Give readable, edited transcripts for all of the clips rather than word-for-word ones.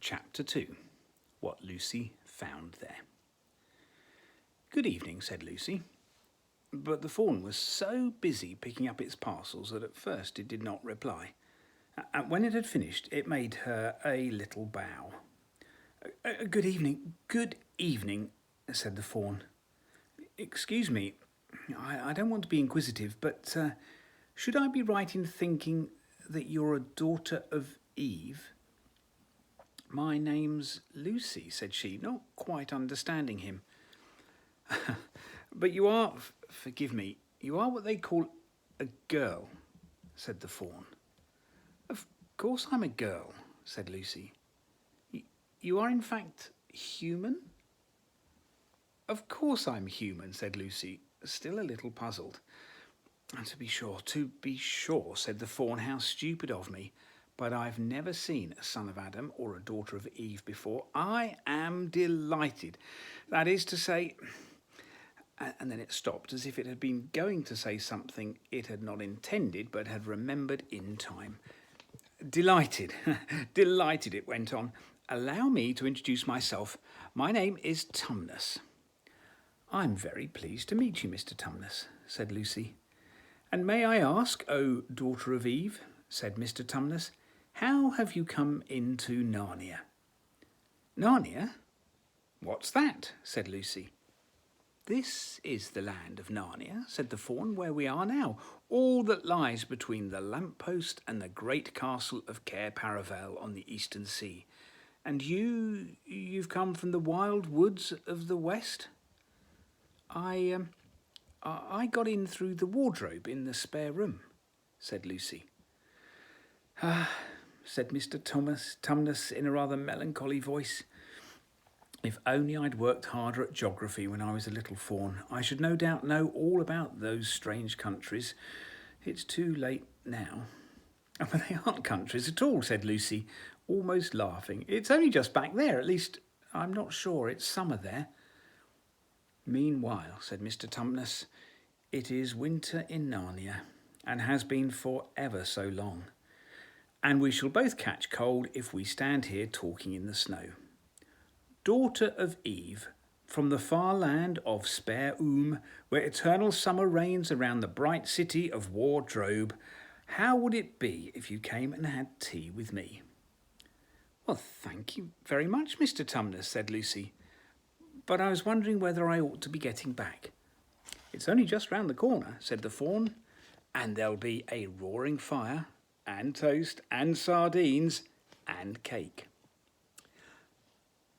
Chapter 2. What Lucy Found There. "Good evening," said Lucy. But the fawn was so busy picking up its parcels that at first it did not reply. And when it had finished, it made her a little bow. Good evening, said the fawn. "Excuse me, I don't want to be inquisitive, but should I be right in thinking that you're a daughter of Eve?" "My name's Lucy," said she, not quite understanding him. "But you are, forgive me, you are what they call a girl," said the fawn. "Of course I'm a girl," said Lucy. You are in fact human?" "Of course I'm human," said Lucy, still a little puzzled. To be sure, said the fawn, "how stupid of me. But I've never seen a son of Adam or a daughter of Eve before. I am delighted. That is to say..." And then it stopped, as if it had been going to say something it had not intended, but had remembered in time. "Delighted, delighted," it went on. "Allow me to introduce myself. My name is Tumnus." "I'm very pleased to meet you, Mr. Tumnus," said Lucy. "And may I ask, O daughter of Eve," said Mr. Tumnus, "how have you come into Narnia?" "Narnia? What's that?" said Lucy. "This is the land of Narnia," said the fawn, "where we are now, all that lies between the lamp-post and the great castle of Cair Paravel on the eastern sea. And you've come from the wild woods of the west?" I got in through the wardrobe in the spare room," said Lucy. "Ah," said Mr. Tumnus in a rather melancholy voice. "If only I'd worked harder at geography when I was a little fawn, I should no doubt know all about those strange countries. It's too late now." "But they aren't countries at all," said Lucy, almost laughing. "It's only just back there. At least, I'm not sure. It's summer there." "Meanwhile," said Mr. Tumnus, "it is winter in Narnia, and has been for ever so long. And we shall both catch cold if we stand here talking in the snow. Daughter of Eve, from the far land of Spare Oom, where eternal summer reigns around the bright city of Wardrobe, how would it be if you came and had tea with me?" "Well, thank you very much, Mr. Tumnus," said Lucy. "But I was wondering whether I ought to be getting back." "It's only just round the corner," said the fawn, "and there'll be a roaring fire, and toast, and sardines, and cake."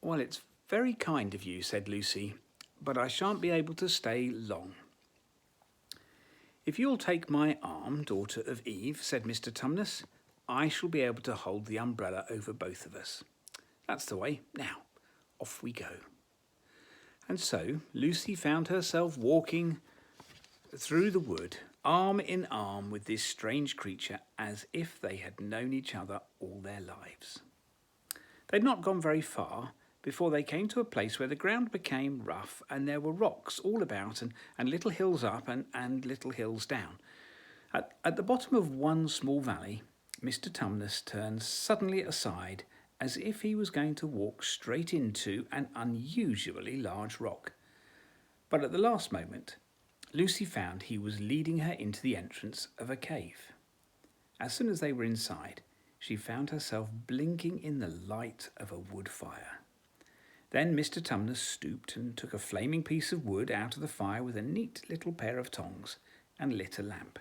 "Well, it's very kind of you," said Lucy, "but I shan't be able to stay long." "If you'll take my arm, daughter of Eve," said Mr. Tumnus, "I shall be able to hold the umbrella over both of us. That's the way. Now, off we go." And so Lucy found herself walking through the wood, arm in arm with this strange creature, as if they had known each other all their lives. They'd not gone very far before they came to a place where the ground became rough, and there were rocks all about, and little hills up and little hills down. At the bottom of one small valley, Mr. Tumnus turned suddenly aside, as if he was going to walk straight into an unusually large rock. But at the last moment, Lucy found he was leading her into the entrance of a cave. As soon as they were inside, she found herself blinking in the light of a wood fire. Then Mr. Tumnus stooped and took a flaming piece of wood out of the fire with a neat little pair of tongs and lit a lamp.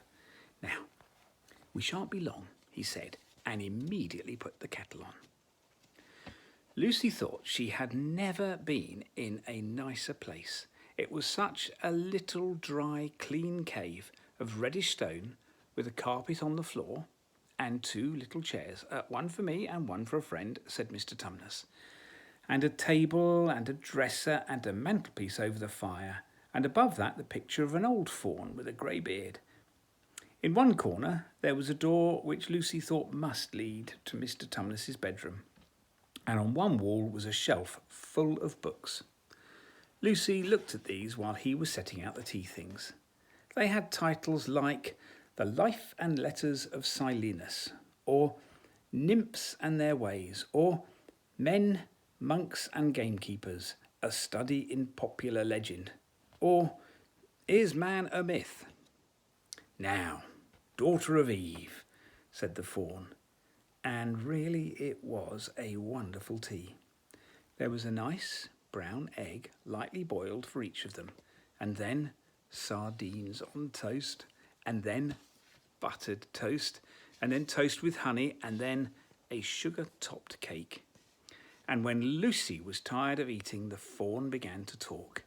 "Now, we shan't be long," he said, and immediately put the kettle on. Lucy thought she had never been in a nicer place. It was such a little dry, clean cave of reddish stone, with a carpet on the floor and two little chairs, one for me and one for a friend, said Mr. Tumnus, and a table and a dresser and a mantelpiece over the fire, and above that the picture of an old fawn with a grey beard. In one corner there was a door which Lucy thought must lead to Mr. Tumnus's bedroom, and on one wall was a shelf full of books. Lucy looked at these while he was setting out the tea things. They had titles like The Life and Letters of Silenus, or Nymphs and Their Ways, or Men, Monks and Gamekeepers, a study in popular legend. Or, is man a myth? Now, daughter of Eve, said the fawn, and really it was a wonderful tea. There was a nice brown egg, lightly boiled for each of them, and then sardines on toast, and then buttered toast, and then toast with honey, and then a sugar-topped cake. And when Lucy was tired of eating, the fawn began to talk.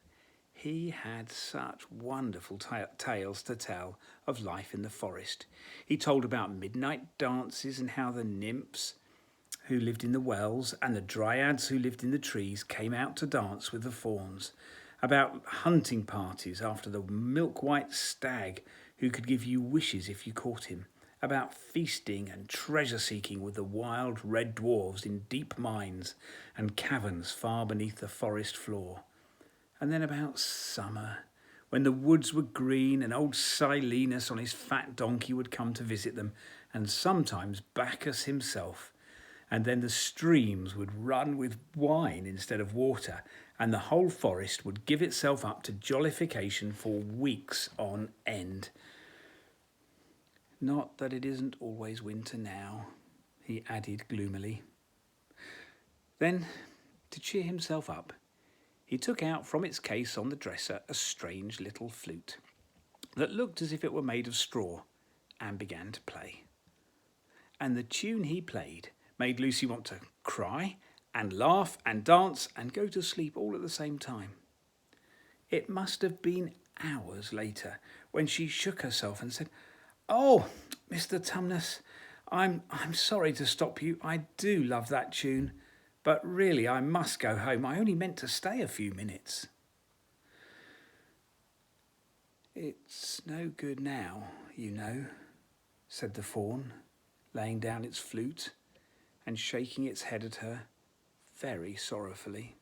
He had such wonderful tales to tell of life in the forest. He told about midnight dances and how the nymphs who lived in the wells and the dryads who lived in the trees came out to dance with the fawns, about hunting parties after the milk-white stag who could give you wishes if you caught him, about feasting and treasure-seeking with the wild red dwarves in deep mines and caverns far beneath the forest floor. And then about summer, when the woods were green and old Silenus on his fat donkey would come to visit them, and sometimes Bacchus himself. And then the streams would run with wine instead of water, and the whole forest would give itself up to jollification for weeks on end. Not that it isn't always winter now, he added gloomily. Then, to cheer himself up, he took out from its case on the dresser a strange little flute that looked as if it were made of straw, and began to play. And the tune he played made Lucy want to cry and laugh and dance and go to sleep all at the same time. It must have been hours later when she shook herself and said, "Oh, Mr. Tumnus, I'm sorry to stop you. I do love that tune, but really I must go home. I only meant to stay a few minutes." "It's no good now, you know," said the fawn, laying down its flute and shaking its head at her very sorrowfully.